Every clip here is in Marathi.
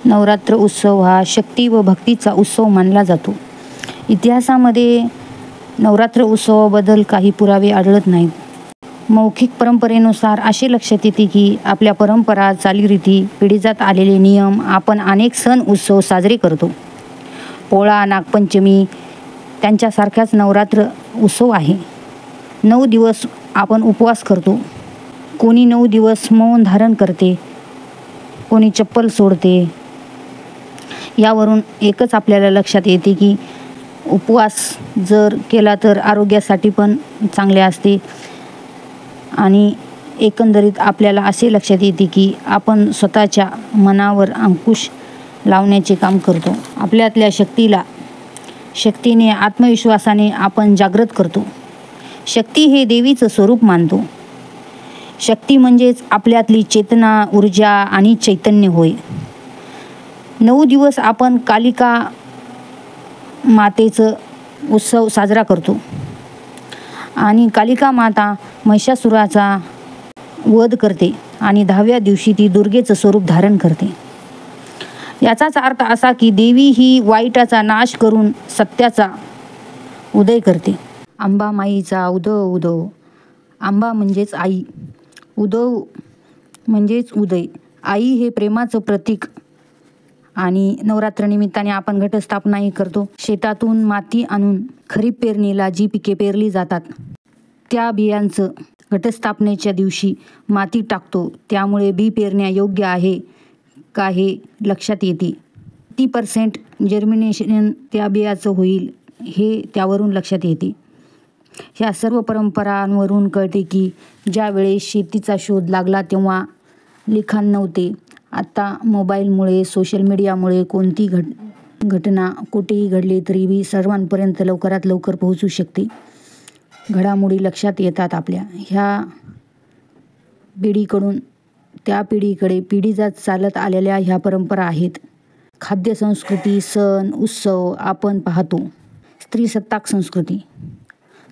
नवरात्र उत्सव हा शक्ती व भक्तीचा उत्सव मानला जातो. इतिहासामध्ये नवरात्र उत्सवाबद्दल काही पुरावे आढळत नाहीत. मौखिक परंपरेनुसार असे लक्षात येते की आपल्या परंपरा, चालीरीती, पिढीजात आलेले नियम आपण अनेक सण उत्सव साजरे करतो. पोळा, नागपंचमी त्यांच्यासारखाच नवरात्र उत्सव आहे. 9 दिवस आपण उपवास करतो. कोणी 9 दिवस मौन धारण करते, कोणी चप्पल सोडते. यावरून एकच आपल्याला लक्षात येते की उपवास जर केला तर आरोग्यासाठी पण चांगले असते. आणि एकंदरीत आपल्याला असे लक्षात येते की आपण स्वतःच्या मनावर अंकुश लावण्याचे काम करतो. आपल्यातल्या शक्तीने, आत्मविश्वासाने आपण जागृत करतो. शक्ती हे देवीचं स्वरूप मानतो. शक्ती म्हणजेच आपल्यातली चेतना, ऊर्जा आणि चैतन्य होय. 9 दिवस आपण कालिका मातेचं उत्सव साजरा करतो. आणि कालिका माता महिषासुराचा वध करते आणि 10व्या दिवशी ती दुर्गेचं स्वरूप धारण करते. याचाच अर्थ असा की देवी ही वाईटाचा नाश करून सत्याचा उदय करते. अंबा माईचा उदो उदो. अंबा म्हणजेच आई, उदो म्हणजेच उदय. आई हे प्रेमाचं प्रतीक. आणि नवरात्र निमित्ताने आपण घटस्थापनाही करतो. शेतातून माती आणून खरीप पेरणीला जी पिके पेरली जातात त्या बियांचं घटस्थापनेच्या दिवशी मातीत टाकतो. त्यामुळे बी पेरण्या योग्य आहे का हे लक्षात येते. किती % जर्मिनेशन त्या बियाचं होईल हे त्यावरून लक्षात येते. ह्या सर्व परंपरांवरून कळते की ज्या वेळेस शेतीचा शोध लागला तेव्हा लिखाण नव्हते. आता मोबाईलमुळे, सोशल मीडियामुळे कोणती घटना कुठेही घडली तरीही सर्वांपर्यंत लवकरात लवकर पोहोचू शकते. घडामोडी लक्षात येतात आपल्या. ह्या पिढीकडून त्या पिढीकडे पिढीजात चालत आलेल्या ह्या परंपरा आहेत. खाद्यसंस्कृती, सण, उत्सव आपण पाहतो. स्त्रीसत्ताक संस्कृती.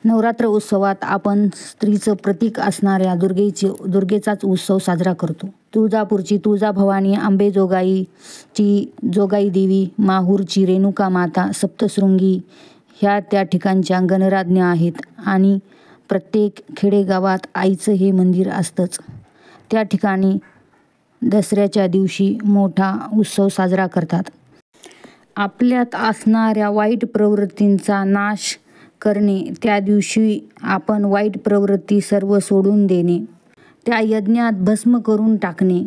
नवरात्र उत्सवात आपण स्त्रीचं प्रतीक असणाऱ्या दुर्गेचाच उत्सव साजरा करतो. तुळजापूरची तुळजाभवानी, अंबेजोगाईची जोगाई देवी, माहूरची रेणुका माता, सप्तशृंगी ह्या त्या ठिकाणच्या गणराज्ञा आहेत. आणि प्रत्येक खेडेगावात आईचं हे मंदिर असतंच. त्या ठिकाणी दसऱ्याच्या दिवशी मोठा उत्सव साजरा करतात. आपल्यात असणाऱ्या वाईट प्रवृत्तींचा नाश करणे, त्या दिवशी आपण वाईट प्रवृत्ती सर्व सोडून देणे, त्या यज्ञात भस्म करून टाकणे.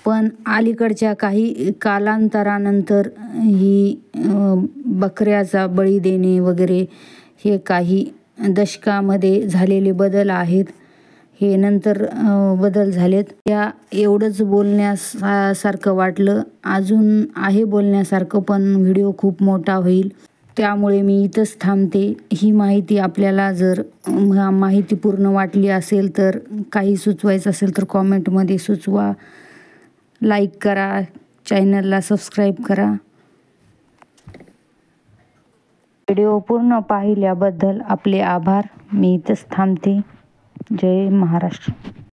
पण अलीकडच्या काही कालांतरानंतर ही बकऱ्याचा बळी देणे वगैरे हे काही दशकामध्ये झालेले बदल आहेत. हे नंतर बदल झालेत. या एवढंच बोलण्यासारखं वाटलं. अजून आहे बोलण्यासारखं पण व्हिडिओ खूप मोठा होईल. त्यामुळे मी इथंच थांबते. ही माहिती आपल्याला जर माहिती पूर्ण वाटली असेल तर काही सुचवायचं असेल तर कॉमेंटमध्ये सुचवा. लाईक करा, चॅनलला सबस्क्राईब करा. व्हिडिओ पूर्ण पाहिल्याबद्दल आपले आभार. मी इथंच थांबते. जय महाराष्ट्र.